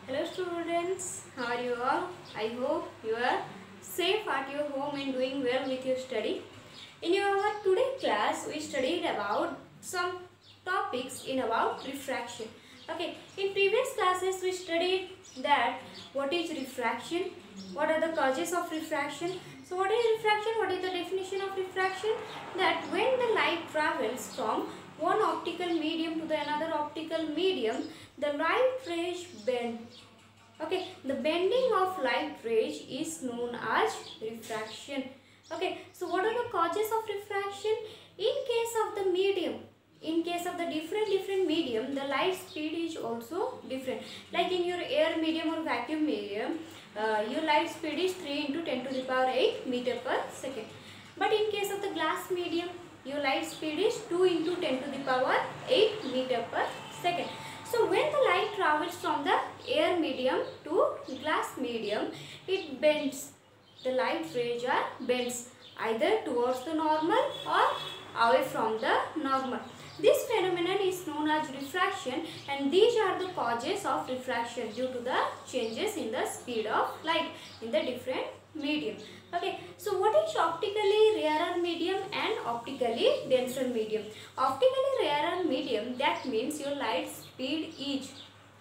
Hello students, how are you all? I hope you are safe at your home and doing well with your study. In our today class, we studied about some topics in about refraction. Okay, in previous classes we studied that what is refraction, what are the causes of refraction. So what is refraction, what is the definition of refraction? That when the light travels from one optical medium to the another optical medium, the light rays bend. Okay, the bending of light rays is known as refraction. Okay, so what are the causes of refraction? In case of the medium, in case of the different medium, the light speed is also different. Like in your air medium or vacuum medium, your light speed is 3 into 10 to the power 8 meter per second. But in case of the glass medium, your light speed is 2 into 10 to the power 8 meter per second. So when the light travels from the air medium to glass medium, it bends. The light rays are bends either towards the normal or away from the normal. This phenomenon is known as refraction, and these are the causes of refraction due to the changes in the speed of light in the different medium. Okay, so what is optically rarer medium and optically denser medium? Optically rarer medium, that means your light speed is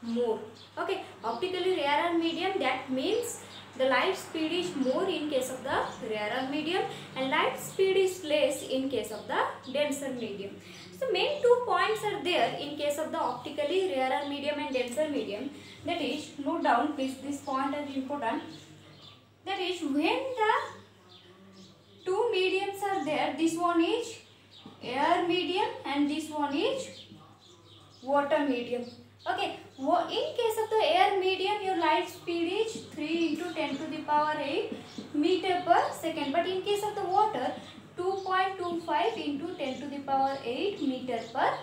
more. Okay, optically rarer medium, that means the light speed is more in case of the rarer medium and light speed is less in case of the denser medium. So main 2 points are there in case of the optically rarer medium and denser medium. That is, note down please, this point is important. That is, when the two mediums are there, this one is air medium and this one is water medium. Okay, in case of the air medium, your light speed is 3 into 10 to the power 8 meter per second. But in case of the water, 2.25 into 10 to the power 8 meter per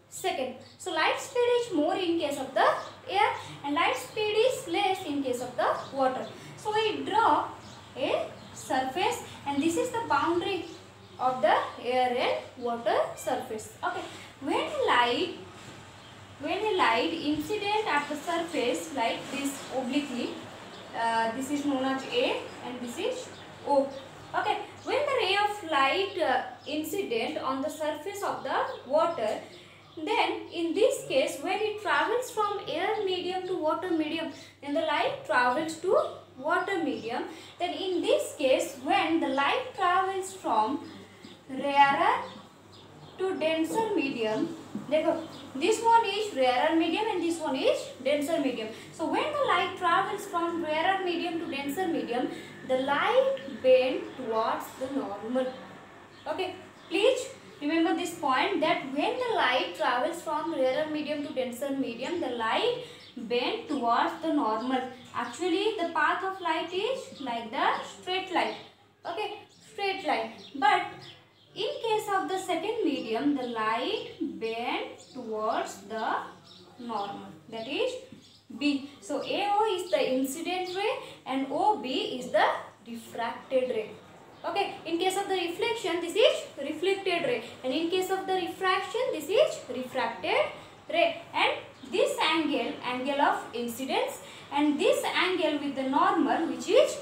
second. So light speed is more in case of the air and light speed is less in case of the water. So we draw a surface and this is the boundary of the air and water surface. Okay, when a light incident at the surface like this obliquely, this is known as A and this is O. Okay, when the ray of light incident on the surface of the water, then in this case when it travels from air medium to water medium, then the light travels to water medium. Then in this case when the light travels from rarer to denser medium, this one is rarer medium and this one is denser medium. So when the light travels from rarer medium to denser medium, the light bends towards the normal. Okay, please remember this point, that when the light travels from rarer medium to denser medium, the light bends towards the normal. Actually the path of light is like the straight line. Okay, straight line. But in case of the second medium, the light bends towards the normal, that is B. So AO is the incident ray and OB is the refracted ray. Okay, in case of the reflection, this is reflected ray, and in case of the refraction, this is refracted ray. And this angle of incidence, and this angle with the normal, which is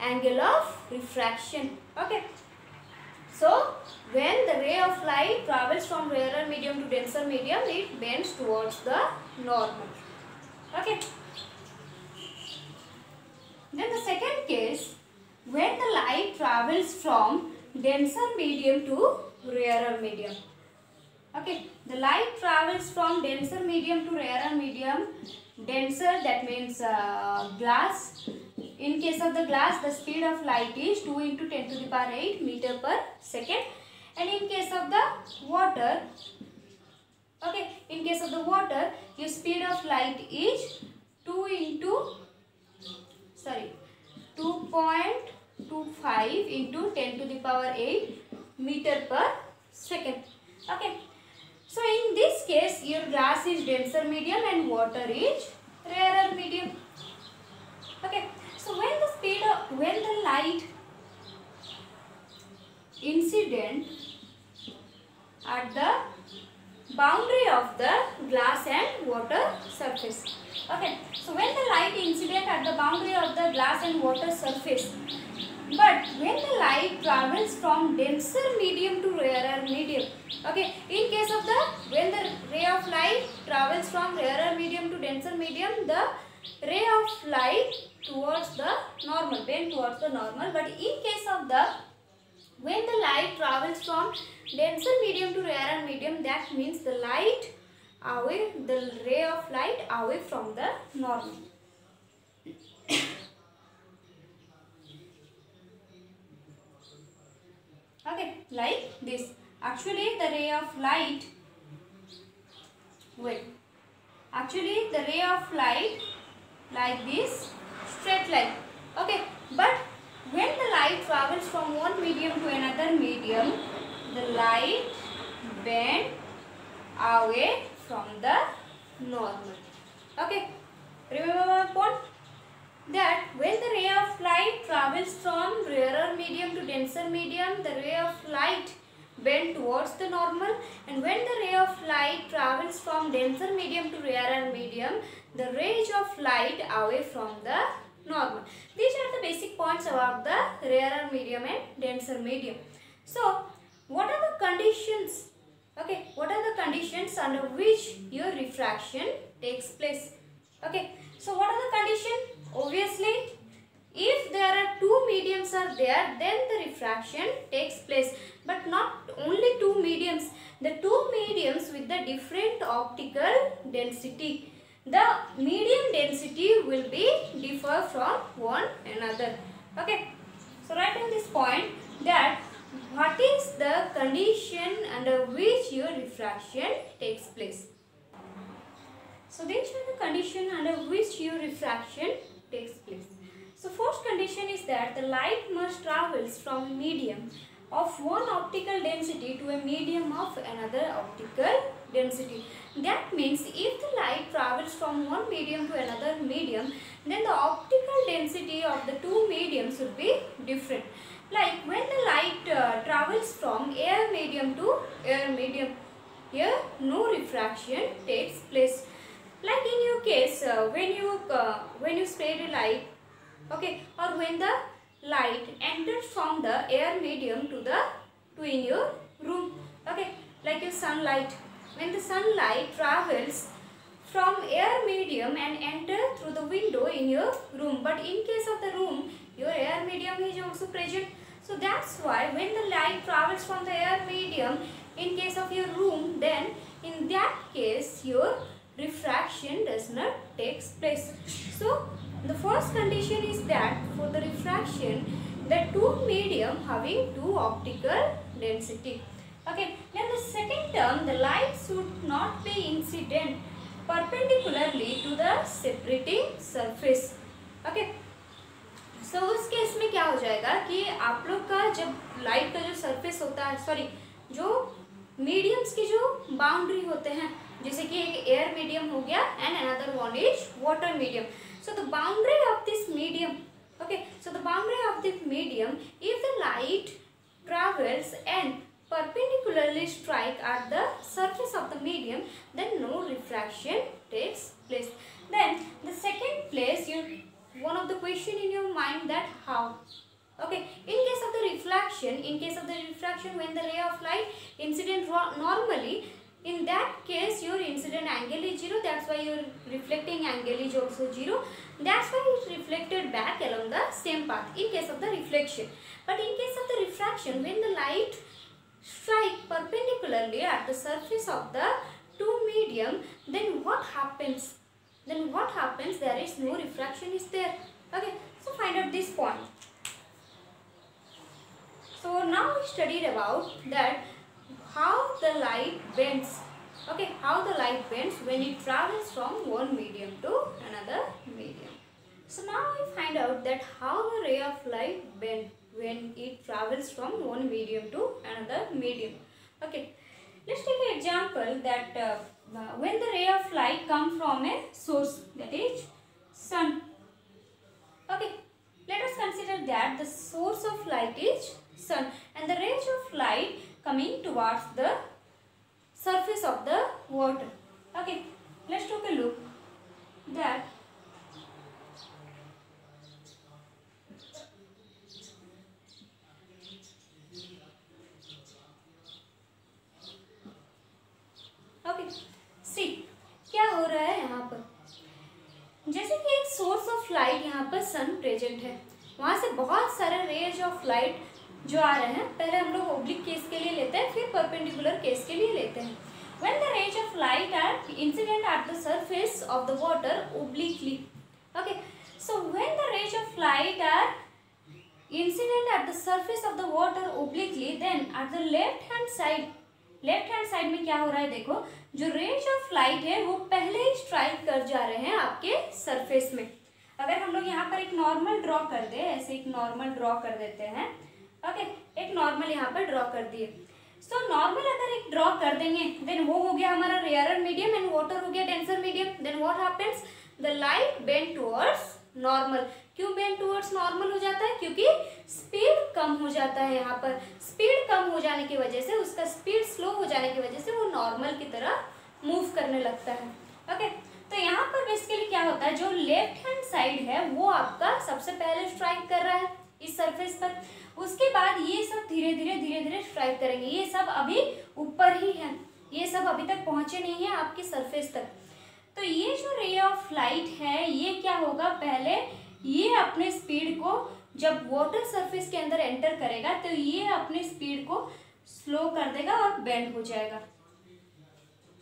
angle of refraction. Okay. So, when the ray of light travels from rarer medium to denser medium, it bends towards the normal. Okay. Then the second case, when the light travels from denser medium to rarer medium. Okay, the light travels from denser medium to rarer medium. Denser, that means glass. In case of the glass, the speed of light is 2 into 10 to the power 8 meter per second. And in case of the water, okay, in case of the water, your speed of light is 2.25 into 10 to the power 8 meter per second. Okay. So in this case, your glass is denser medium and water is rarer medium. Okay. So when the light incident at the boundary of the glass and water surface, Okay, so when the light incident at the boundary of the glass and water surface, but when the light travels from denser medium to rarer medium, okay, in case of the when the ray of light travels from rarer medium to denser medium, the ray of light towards the normal, bend towards the normal. But in case of the when the light travels from denser medium to rarer medium, that means the light away, the ray of light away from the normal. Okay, like this. Actually, the ray of light, wait, actually the ray of light like this, straight line. Okay, but when the light travels from one medium to another medium, the light bend away from the normal. Okay, remember my point? That when the ray of light travels from rarer medium to denser medium, the ray of light bend towards the normal, and when the ray of light travels from denser medium to rarer medium, the range of light away from the normal. These are the basic points about the rarer medium and denser medium. So, what are the conditions? Okay, what are the conditions under which your refraction takes place? Okay, so what are the conditions? Obviously, if there are two mediums are there, then the refraction takes place. But not only two mediums, the two mediums with the different optical density. The medium density will be differ from one another. Okay, so write on this point that what is the condition under which your refraction takes place. So these are the condition under which your refraction takes place. So first condition is that the light must travels from medium of one optical density to a medium of another optical density. That means if the light travels from one medium to another medium, then the optical density of the two mediums would be different. Like when the light travels from air medium to air medium, here no refraction takes place. Like in your case, when you spread a light, okay, or when the light enters from the air medium to in your room, okay, like your sunlight. When the sunlight travels from air medium and enter through the window in your room, but in case of the room, your air medium is also present. So that's why when the light travels from the air medium in case of your room, then in that case your refraction does not take place. So the first condition is that for the refraction, the two medium having two optical density. Okay, then the second term, the light should not be incident perpendicularly to the separating surface. Okay, so उस case में क्या हो जाएगा कि आप लोग का जब लाइट का जो सरफेस होता है, सॉरी जो मीडियम्स की जो बाउंड्री होते हैं, जैसे कि एक एयर मीडियम हो गया and another one is water medium. So the boundary of this medium, okay, so the boundary of the medium, if the light travels and perpendicularly strike at the surface of the medium, then no refraction takes place. Then the second place, one of the question in your mind that how, okay, in case of the refraction, when the ray of light incident normally, in that case your incident angle is 0, that's why your reflecting angle is also 0, that's why it reflected back along the same path in case of the reflection. But in case of the refraction, when the light strike perpendicularly at the surface of the two medium, then what happens? There is no refraction is there. Okay, so find out this point. So now we studied about that how the light bends. Okay, how the light bends when it travels from one medium to another medium. So now we find out that how the ray of light bends when it travels from one medium to another medium. Okay, let's take an example that when the ray of light comes from a source, that is sun. Okay, let us consider that the source of light is sun and the range of light coming towards the surface of the water. Okay, let's take a look that of light यहाँ पर सन present है, वहाँ से बहुत सारे raise of light जो आ रहे हैं, पहले हम लोग ओब्लिक केस के लिए लेते हैं, फिर परपेंडिकुलर केस के लिए लेते हैं। When the rays of light are incident at the surface of the water obliquely, okay, so when the rays of light are incident at the surface of the water obliquely, then at the left hand side में क्या हो रहा है, देखो जो raise of light है वो पहले ही स्ट्राइक कर जा रहे हैं आपके सरफेस में। अगर हम लोग यहाँ पर एक नॉर्मल ड्रॉ कर दे, ऐसे एक नॉर्मल ड्रॉ कर देते हैं, ओके, एक नॉर्मल यहाँ पर ड्रॉ कर दिए। सो नॉर्मल अगर एक ड्रॉ कर देंगे, देन वो हो गया हमारा रेयरर मीडियम एंड वाटर हो गया denser medium. Then what happens, the light bend towards normal. क्यों बेंड टुवर्ड्स नॉर्मल हो जाता है? क्योंकि स्पीड कम हो जाता है। यहाँ पर स्पीड कम हो जाने की वजह से, उसका स्पीड स्लो हो जाने की वजह से वो नॉर्मल की तरह मूव करने लगता है। ओके, तो यहाँ पर बेसिकली क्या होता है, जो लेफ्ट हैंड साइड है वो आपका सबसे पहले स्ट्राइक कर रहा है इस सरफेस पर, उसके बाद ये सब धीरे धीरे स्ट्राइक करेंगे। ये सब अभी ऊपर ही है, ये सब अभी तक पहुंचे नहीं है आपकी सरफेस तक। तो ये जो रे ऑफ लाइट है ये क्या होगा, पहले ये अपने स्पीड को, जब वाटर सरफेस के अंदर एंटर करेगा तो ये अपने स्पीड को स्लो कर देगा और बेंड हो जाएगा।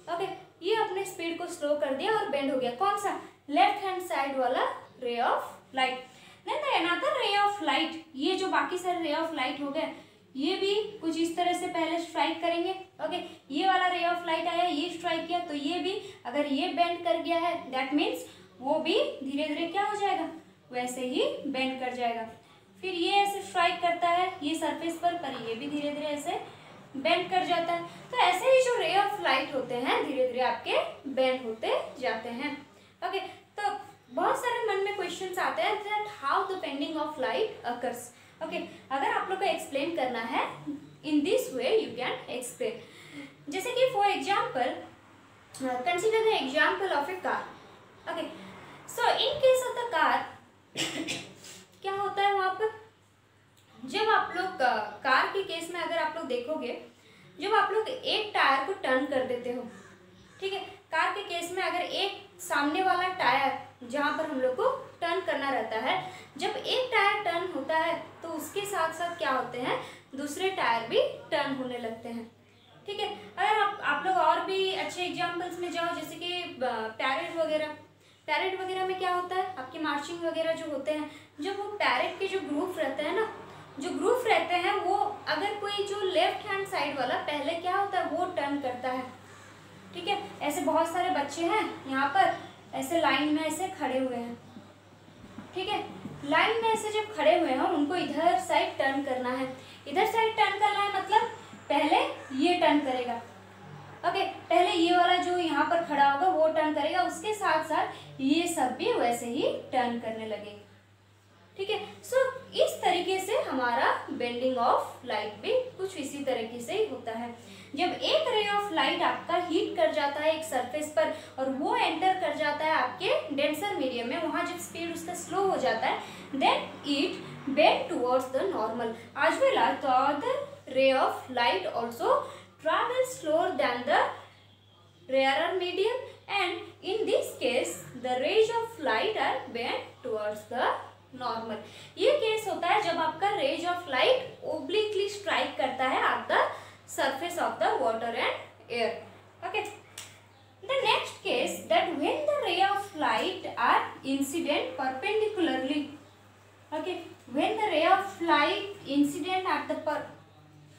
ओके, ये अपने स्पीड को स्लो कर दिया और बेंड हो गया। कौन सा? लेफ्ट हैंड साइड वाला ray of light. Then the another ray of light, ये जो बाकी सारे रे ऑफ लाइट हो गए, ये भी कुछ इस तरह से पहले स्ट्राइक करेंगे। ओके, ये वाला रे ऑफ लाइट आया, ये स्ट्राइक किया, तो ये भी अगर ये बेंड कर गया है, दैट मीन्स वो भी धीरे धीरे क्या हो जाएगा, वैसे ही बेंड कर जाएगा। फिर ये ऐसे स्ट्राइक करता है ये सरफेस पर ये भी धीरे धीरे ऐसे बेंड कर जाता है। तो ऐसे ही जो रे ऑफ लाइट होते हैं धीरे धीरे आपके बेंड होते जाते हैं। ओके, तो बहुत सारे मन में क्वेश्चंस आते हैं that how the bending of light occurs. Okay, अगर आप लोग को एक्सप्लेन करना है in this way you can explain. जैसे कि for example consider the example of A car. Okay, so in case of the car क्या होता है वहाँ पर, जब आप लोग कार के केस में अगर आप लोग देखोगे, जब आप लोग एक टायर को टर्न कर देते हो, ठीक है, कार के केस में अगर एक सामने वाला टायर जहाँ पर हम लोग को टर्न करना रहता है, जब एक टायर टर्न होता है तो उसके साथ साथ क्या होते हैं, दूसरे टायर भी टर्न होने लगते हैं। ठीक है, अगर आप लोग और भी अच्छे एग्जाम्पल्स में जाओ, जैसे कि पैरेड वगैरह में क्या होता है, आपके मार्चिंग वगैरह जो होते हैं, जब वो पैरेड के जो ग्रुप रहते हैं ना, जो ग्रुप रहते हैं वो अगर कोई जो लेफ्ट हैंड साइड वाला पहले क्या होता है वो टर्न करता है। ठीक है, ऐसे बहुत सारे बच्चे हैं यहाँ पर ऐसे लाइन में ऐसे खड़े हुए हैं। ठीक है, लाइन में ऐसे जब खड़े हुए हैं उनको इधर साइड टर्न करना है। इधर साइड टर्न करना है मतलब पहले ये टर्न करेगा। ओके, पहले ये वाला जो यहाँ पर खड़ा होगा वो टर्न करेगा, उसके साथ साथ ये सब भी वैसे ही टर्न करने लगेंगे। ठीक है, सो इस तरीके से हमारा बेंडिंग ऑफ लाइट भी कुछ इसी तरीके से ही होता है। जब एक रे ऑफ लाइट आपका हीट कर जाता है एक सरफेस पर और वो एंटर कर जाता है आपके डेंसर मीडियम में, वहाँ जब स्पीड उसका स्लो हो जाता है, then it bend towards the normal as well as the other ray of light also travels slower than the rarer medium, and in this case the rays of light are bent towards the normal. ये case होता है जब आपका rays of light obliquely strike करता है at the surface of the water and air. Okay, the next case that when the ray of light are incident perpendicularly. Okay, when the ray of light incident at the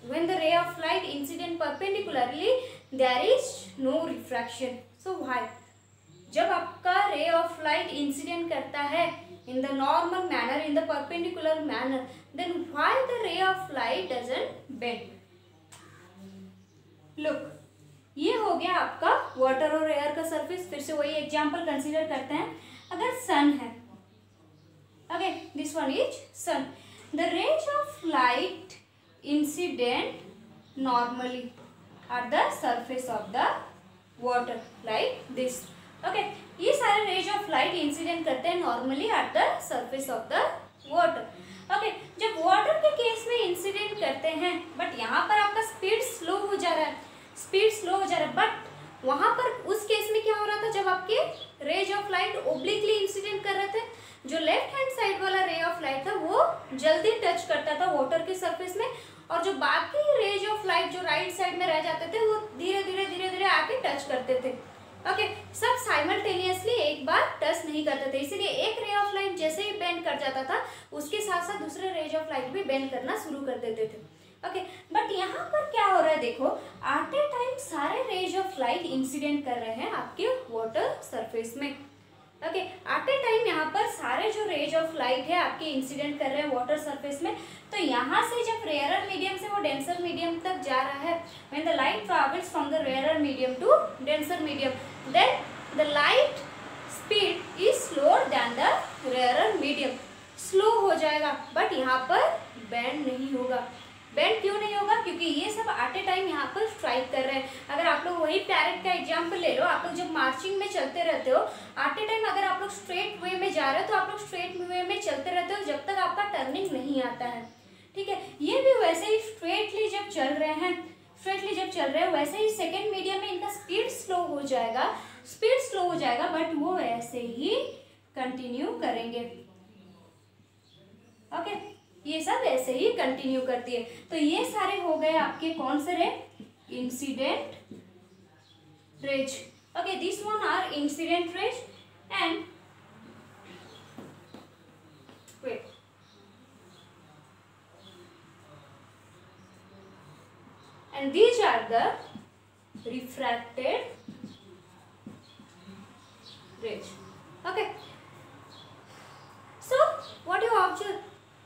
when the ray of light incident perpendicularly there is no refraction. So why? जब आपका ray of light incident करता है in the normal manner, in the perpendicular manner, then why the ray of light doesn't bend? Look, ये हो गया आपका water और air का सरफेस। फिर से वही एग्जाम्पल कंसीडर करते हैं। अगर सन है, okay, this one is sun, the rays of light incident normally at the surface of the water like this. Okay, ये सारे rays of light incident करते हैं normally at the surface of the water. Okay, जब water के case में incident करते हैं but यहाँ पर आपका स्पीड स्लो हो जा रहा है, बट वहाँ पर उस केस में क्या हो रहा था, जब आपके rays of light obliquely incident कर रहे थे, जो लेफ्ट हैंड साइड वाला रे ऑफ लाइट था वो जल्दी टच करता था वाटर के सरफेस में, और जो बाकी रेज ऑफ लाइट जो राइट साइड में रह जाते थे वो धीरे धीरे आके टच करते थे। ओके, सब साइमल्टेनियसली एक बार टच नहीं करते थे, इसीलिए एक रे ऑफ लाइट जैसे ही बेंड कर जाता था उसके साथ साथ दूसरे रेज ऑफ लाइट भी बेंड करना शुरू कर देते थे। ओके, बट यहाँ पर क्या हो रहा है देखो, एट ए टाइम सारे रेज ऑफ लाइट इंसिडेंट कर रहे हैं आपके वाटर सरफेस में। ओके, एट ए टाइम यहाँ पर सारे जो रेज ऑफ लाइट है आपके इंसिडेंट कर रहे हैं वाटर सरफेस में। तो यहाँ से जब रेयरर मीडियम से वो डेंसर मीडियम तक जा रहा है, when the light travels from the rarer medium to denser medium, then the light speed is slower than the rarer medium, slow हो जाएगा, बट यहाँ पर बेंड नहीं होगा। बेंड क्यों नहीं होगा? क्योंकि ये सब एट ए टाइम यहाँ पर स्ट्राइक कर रहे हैं। अगर आप लोग वही पैरेट का एग्जाम्पल ले लो, आप लोग जब मार्चिंग में चलते रहते हो एट ए टाइम, अगर आप लोग स्ट्रेट वे में जा रहे हो तो आप लोग स्ट्रेट वे में चलते रहते हो जब तक आपका टर्निंग नहीं आता है, ठीक है। ये भी वैसे ही स्ट्रेटली जब चल रहे हैं वैसे ही सेकेंड मीडियम में इनका स्पीड स्लो हो जाएगा, बट वो वैसे ही कंटिन्यू करेंगे। ओके, ये सब ऐसे ही कंटिन्यू करती है। तो ये सारे हो गए आपके कौन से ray? Incident rays. Okay, this one are incident rays and wait, and these are the refracted rays. Okay, so what you observe,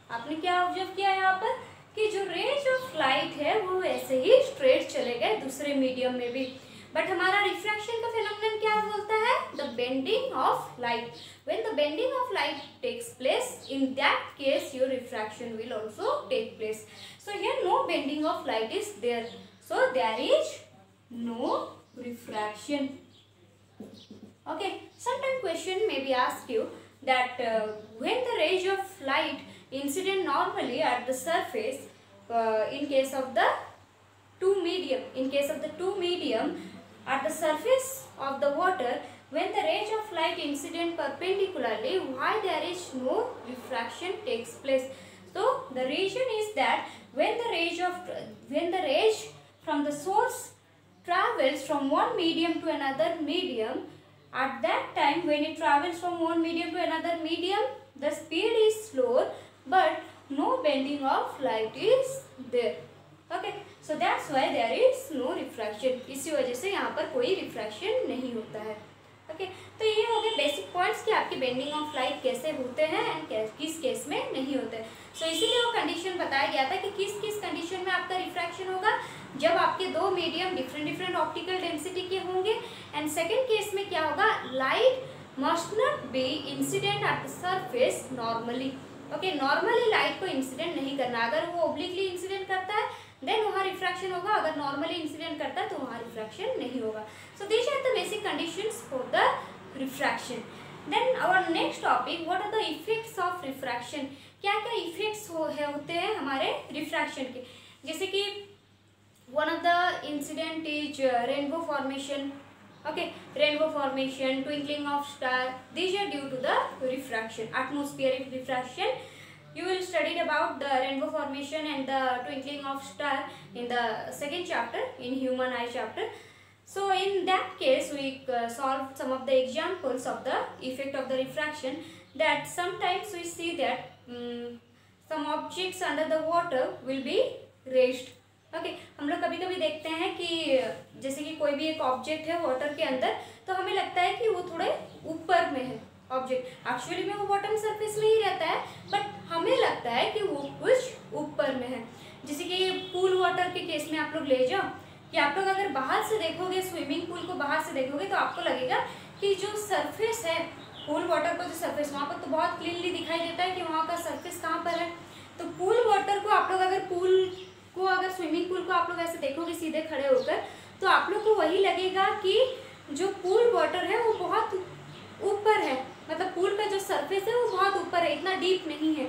आपने क्या ऑब्जर्व किया यहाँ पर कि जो रेज ऑफ लाइट है वो ऐसे ही स्ट्रेट चले गए दूसरे मीडियम में भी, बट हमारा रिफ्रैक्शन का फिनोमेनन क्या बोलता है? The bending of light. When the bending of light takes place, in that case your refraction will also take place. So here no bending of light is there, so there is no refraction. Okay, sometimes question may be asked you that when the rays of light incident normally at the surface, in case of the two medium at the surface of the water, when the rays of light incident perpendicularly, why there is no refraction takes place? So the reason is that when the rays from the source travels from one medium to another medium, at that time when it travels from one medium to another medium, the speed is slower, but no bending of light is there. Okay, so that's why there is no refraction. इसी वजह से यहाँ पर कोई refraction नहीं होता है। Okay, तो ये हो गए बेसिक पॉइंट्स कि आपके बेंडिंग ऑफ लाइट कैसे होते हैं एंड किस केस में नहीं होते हैं। सो इसीलिए वो कंडीशन बताया गया था कि किस किस कंडीशन में आपका रिफ्रैक्शन होगा, जब आपके दो मीडियम डिफरेंट ऑप्टिकल डेंसिटी के होंगे, एंड सेकेंड केस में क्या होगा, light must not be incident at the surface normally. Okay, normally light को इंसिडेंट नहीं करना, अगर वो ओब्लिकली इंसिडेंट करता है देन वहाँ रिफ्रैक्शन होगा, अगर नॉर्मली इंसिडेंट करता है तो वहाँ रिफ्रैक्शन नहीं होगा। So these are the basic conditions for the refraction. Then our next topic, what are the effects of refraction. क्या क्या इफेक्ट्स होते हैं हमारे रिफ्रैक्शन के, जैसे कि one of the incident is rainbow formation. Okay, rainbow formation, twinkling of star, these are due to the refraction, atmospheric refraction. You will study about the rainbow formation and the twinkling of star in the second chapter, in human eye chapter. So in that case we solved some of the examples of the effect of the refraction, that sometimes we see that some objects under the water will be raised. Okay, हम लोग कभी कभी देखते हैं कि जैसे कि कोई भी एक ऑब्जेक्ट है वाटर के अंदर, तो हमें लगता है कि वो थोड़े ऊपर में है ऑब्जेक्ट, एक्चुअली में वो बॉटम सरफेस में ही रहता है, बट हमें लगता है कि वो कुछ ऊपर में है। जैसे कि पूल वाटर के केस में आप लोग ले जाओ कि आप लोग अगर बाहर से देखोगे, स्विमिंग पूल को बाहर से देखोगे तो आपको लगेगा कि जो सरफेस है पूल वाटर का, जो सरफेस वहाँ पर तो बहुत क्लीनली दिखाई देता है कि वहाँ का सरफेस कहाँ पर है। तो पूल वाटर को आप लोग अगर स्विमिंग पूल को आप लोग ऐसे देखोगे सीधे खड़े होकर, तो आप लोग को वही लगेगा कि जो पूल वाटर है वो बहुत ऊपर है, मतलब पूल का जो सरफेस है वो बहुत ऊपर है, इतना डीप नहीं है।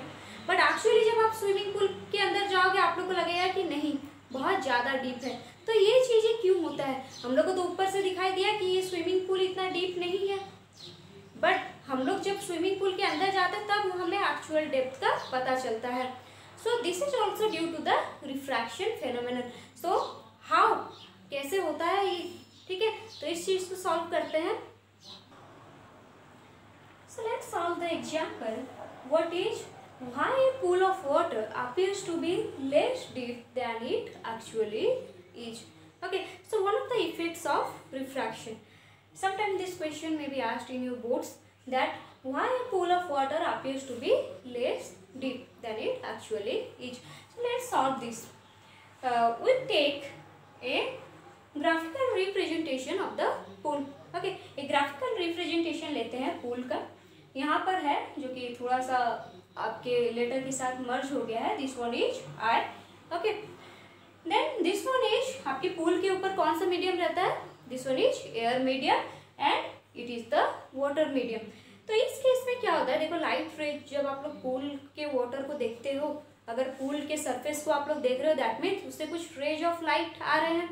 बट एक्चुअली जब आप स्विमिंग पूल के अंदर जाओगे आप लोग को लगेगा कि नहीं, बहुत ज़्यादा डीप है। तो ये चीज़ें क्यों होता है? हम लोग को तो ऊपर से दिखाई दिया कि ये स्विमिंग पूल इतना डीप नहीं है, बट हम हम लोग जब स्विमिंग पूल के अंदर जाते हैं तब हमें एक्चुअल डेप्थ का पता चलता है। So this is also due to the refraction phenomenon. So how, कैसे होता है ये, ठीक है, तो इस चीज को सॉल्व करते हैं। So let's solve the example. What is why a pool of water appears to be less deep than it actually is? Okay, so one of the effects of refraction. Sometimes this question may be asked in your boards, that why a pool of water appears to be less deep than it actually is. So let's solve this. We'll take a graphical representation of the pool. Okay, a graphical representation लेते हैं pool का। यहाँ पर है जो कि थोड़ा सा आपके लेटर के साथ मर्ज हो गया है। This one is eye, okay. Then this one is, आपके पूल के ऊपर कौन सा मीडियम रहता है? This one is air medium and it is the water medium. तो इस केस में क्या होता है, देखो लाइट रेज, जब आप लोग पूल के वाटर को देखते हो, अगर पूल के सरफेस को आप लोग देख रहे हो, दैट मीन्स उससे कुछ रेज ऑफ लाइट आ रहे हैं।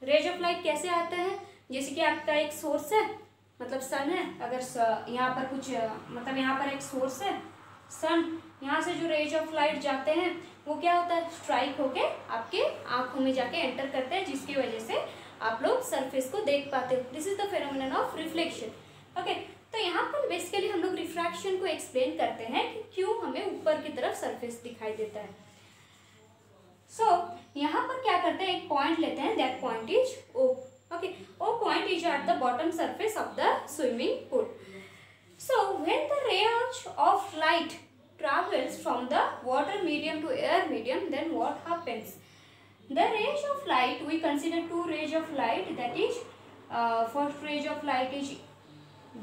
रेज ऑफ लाइट कैसे आते हैं? जैसे कि आपका एक सोर्स है, मतलब सन है, अगर यहाँ पर कुछ मतलब यहाँ पर एक सोर्स है सन, यहाँ से जो रेज ऑफ लाइट जाते हैं वो क्या होता है, स्ट्राइक होके आपके आंखों में जाके एंटर करते हैं, जिसकी वजह से आप लोग सरफेस को देख पाते हो। This is the phenomenon of reflection. Okay, तो यहाँ पर बेसिकली हम लोग रिफ्रैक्शन को एक्सप्लेन करते हैं कि क्यों हमें ऊपर की तरफ सरफेस दिखाई देता है। सो यहाँ पर क्या करते हैं, एक पॉइंट लेते हैं, that point is O. Okay, O point is at the bottom surface of the swimming pool. So when the rays of light travels from the water medium to air medium, then what happens? The rays of light, we consider two rays of light, that is first ray of light is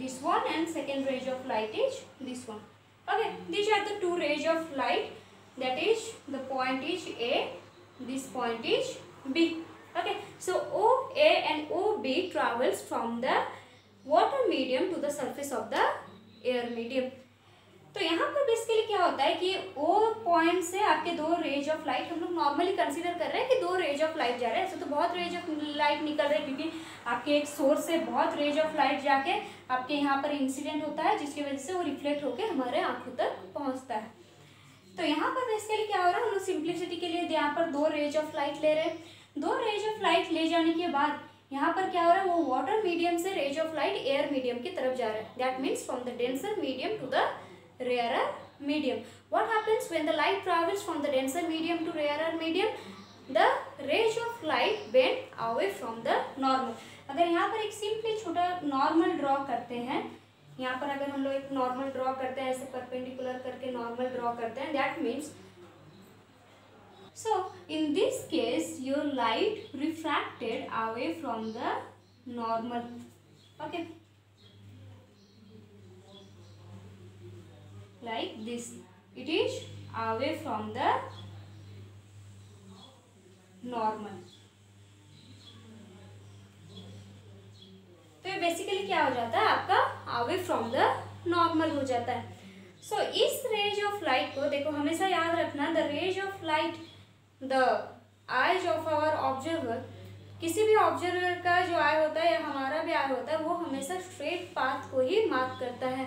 this one and second ray of light is this one. Okay, these are the two rays of light, that is the point is A, this point is B. Okay, so OA and OB travels from the water medium to the surface of the air medium. तो यहाँ पर basically क्या होता है कि O point से आपके दो रेज ऑफ लाइट, हम लोग नॉर्मली कंसीडर कर रहे हैं कि दो रेज ऑफ लाइट जा रहे हैं, ऐसे तो बहुत रेज ऑफ लाइट निकल रहे हैं, क्योंकि आपके एक सोर्स से बहुत रेज ऑफ लाइट जाके आपके यहाँ पर इंसिडेंट होता है, जिसकी वजह से वो रिफ्लेक्ट होकर हमारे आंखों तक पहुँचता है। तो यहाँ पर बेसिकली क्या हो रहा है, हम लोग सिंप्लिसिटी के लिए यहाँ पर दो रेज ऑफ लाइट ले रहे हैं। दो रेज ऑफ लाइट ले जाने के बाद यहाँ पर क्या हो रहा है, वो वाटर मीडियम से rays of light air medium की तरफ जा रहा है। That means from the denser medium to the rarer medium. What happens when the light travels from the denser medium to rarer medium? The rays of light bend away from the normal. अगर यहाँ पर एक simply छोटा normal draw करते हैं, यहाँ पर अगर हम लोग एक नॉर्मल ड्रॉ करते हैं, ऐसे परपेंडिकुलर करके नॉर्मल ड्रॉ करते हैं, that means, so in this case your light refracted away from the normal. Okay, like this, it is away from the normal. तो ये बेसिकली क्या हो जाता है, आपका अवे फ्रॉम द नॉर्मल हो जाता है। सो इस रेज ऑफ लाइट को देखो, हमेशा याद रखना, the rays of light, the eyes of our observer, किसी भी ऑब्जर्वर का जो आई होता है या हमारा भी आई होता है, वो हमेशा स्ट्रेट पाथ को ही मार्क करता है,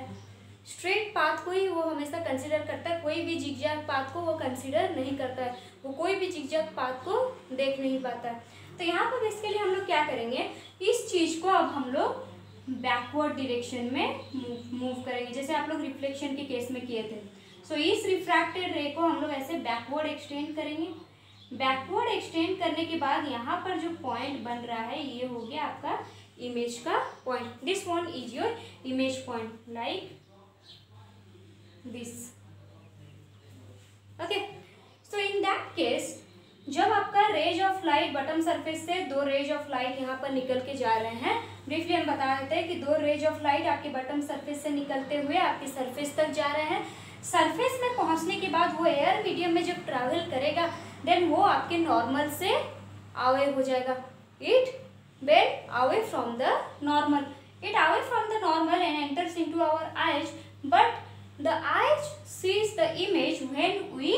स्ट्रेट पाथ को ही वो हमेशा कंसिडर करता है, कोई भी जिगजैग पाथ को वो कंसिडर नहीं करता है, वो कोई भी जिगजैग पाथ को देख नहीं पाता है। तो यहाँ पर बेसिकली हम लोग क्या करेंगे, इस चीज़ को अब हम लोग बैकवर्ड डिरेक्शन में मूव करेंगे, जैसे आप लोग रिफ्लेक्शन के केस में किए थे। सो इस रिफ्रैक्टेड रे को हम लोग ऐसे बैकवर्ड एक्सटेंड करेंगे। बैकवर्ड एक्सटेंड करने के बाद यहाँ पर जो पॉइंट बन रहा है, ये हो गया आपका इमेज का point. This one is your image point, like this. Okay, so in that case, जब आपका rays of light bottom surface से दो रेज ऑफ लाइट यहाँ पर निकल के जा रहे हैं, ब्रीफली हम बता देते हैं कि दो रेज ऑफ लाइट आपके बॉटम सरफेस से निकलते हुए आपके सरफेस तक जा रहे हैं। सरफेस में पहुँचने के बाद वो एयर मीडियम में जब ट्रैवल करेगा, देन वो आपके नॉर्मल से अवे हो जाएगा। It bend away from the normal, it away from the normal and enters into our eyes, but the eyes sees the image when we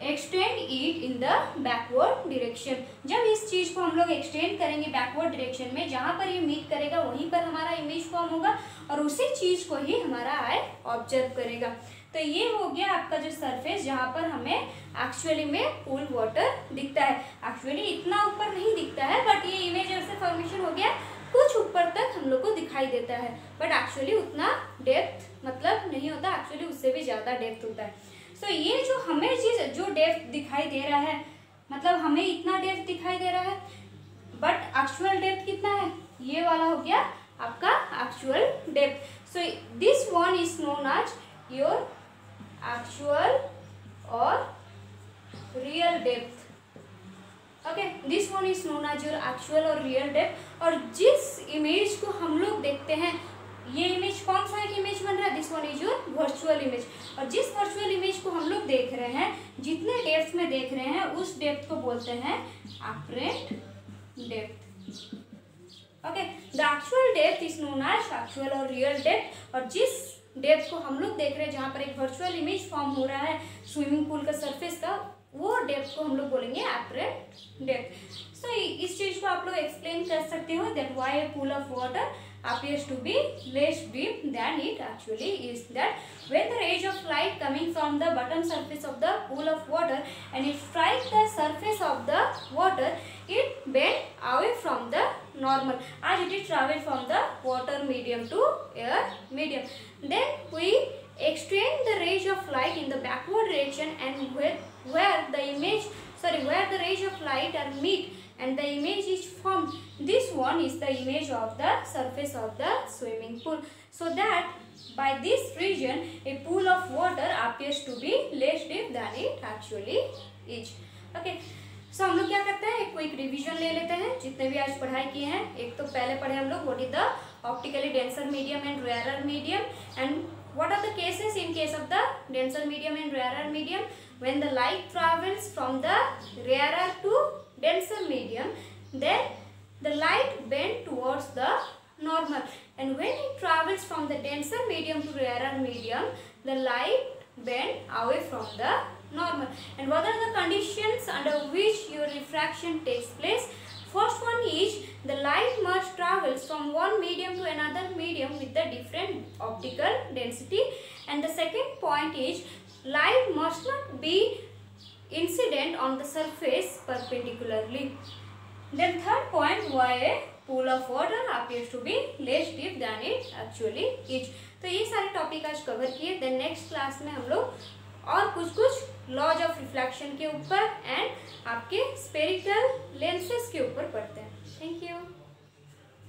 extend it in the backward direction. जब इस चीज को हम लोग extend करेंगे backward direction में, जहां पर ये मीट करेगा वहीं पर हमारा इमेज फॉर्म होगा और उसी चीज को ही हमारा आई ऑब्जर्व करेगा। तो ये हो गया आपका जो सरफेस जहां पर हमें एक्चुअली में पूल वाटर दिखता है। एक्चुअली इतना ऊपर नहीं दिखता है, बट ये इमेज ऐसे फॉर्मेशन हो गया, कुछ ऊपर तक हम लोग को दिखाई देता है, बट एक्चुअली उतना डेप्थ मतलब नहीं होता, एक्चुअली उससे भी ज़्यादा डेप्थ होता है। सो ये जो हमें चीज जो डेप्थ दिखाई दे रहा है, मतलब हमें इतना डेप्थ दिखाई दे रहा है, बट एक्चुअल डेप्थ कितना है, ये वाला हो गया आपका actual depth. So this one is known as your actual और real depth. Okay, this one is known as your actual और रियल डेप्थ। और जिस इमेज को हम लोग देखते हैं, ये इमेज कौन सा एक इमेज बन रहा है, this one is your virtual image. और जिस वर्चुअल इमेज को हम लोग देख रहे हैं, जितने डेप्थ में देख रहे हैं, उस डेप्थ को बोलते हैं apparent depth. Okay, the actual depth is known as actual और रियल डेप्थ। और जिस डेप्थ को हम लोग देख रहे हैं, जहाँ पर एक वर्चुअल इमेज फॉर्म हो रहा है स्विमिंग पूल का सरफेस का, वो डेप्थ को हम लोग बोलेंगे apparent डेप्थ। सो इस चीज को आप लोग एक्सप्लेन कर सकते हो that why A pool of water appears to be less deep than it actually is, that when the rays of light coming from the bottom surface of the pool of water and it strikes the surface of the water, it bend away from the normal as it is travel from the water medium to air medium. Then we extend the rays of light in the backward direction, and where the rays of light are meet and the image is formed, this one is the image of the surface of the swimming pool. So that by this region a pool of water appears to be less deep than it actually is. Okay, so हम लोग क्या करते हैं, एक quick revision ले लेते हैं जितने भी आज पढ़ाई किए हैं। एक तो पहले पढ़े हम लोग what is the optically denser medium and rarer medium, and what are the cases in case of the denser medium and rarer medium. When the light travels from the rarer to denser medium, then the light bend towards the normal, and when it travels from the denser medium to rarer medium, the light bend away from the normal. And what are the conditions under which your refraction takes place? First one is the light must travel from one medium to another medium with the different optical density, and the second point is light must not be incident on the surface perpendicularly. Then third point, why a pool of water appears to be less deep than it actually is. तो ये सारे topic आज cover किए। Then next class में हम लोग और कुछ लॉज ऑफ रिफ्लेक्शन के ऊपर एंड आपके स्पेरिकल लेंसेज के ऊपर पढ़ते हैं। Thank you.